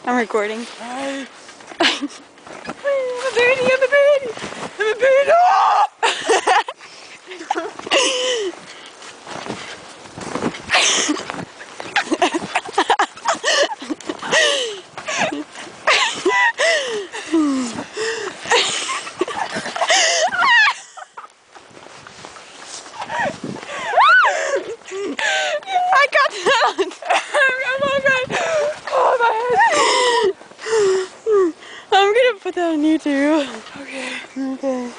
I'm recording. Hi. I'm a birdie, I'm a birdie. I'm a birdie. Oh! I got that. Oh my head. I'm gonna put that on YouTube. Okay. Okay.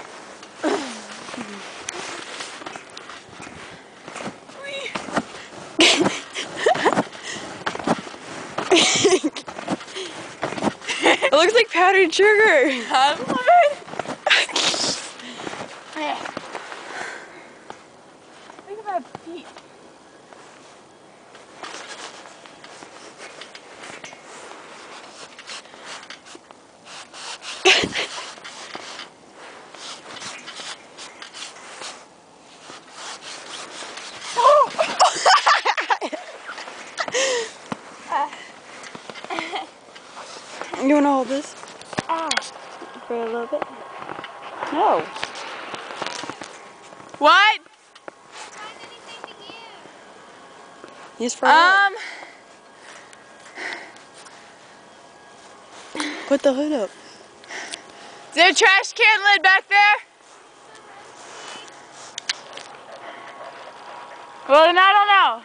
It looks like powdered sugar. I love it. Look at my feet. You wanna hold this? For a little bit? No. What? Use for what? Put the hood up. Is there a trash can lid back there? Well, then I don't know.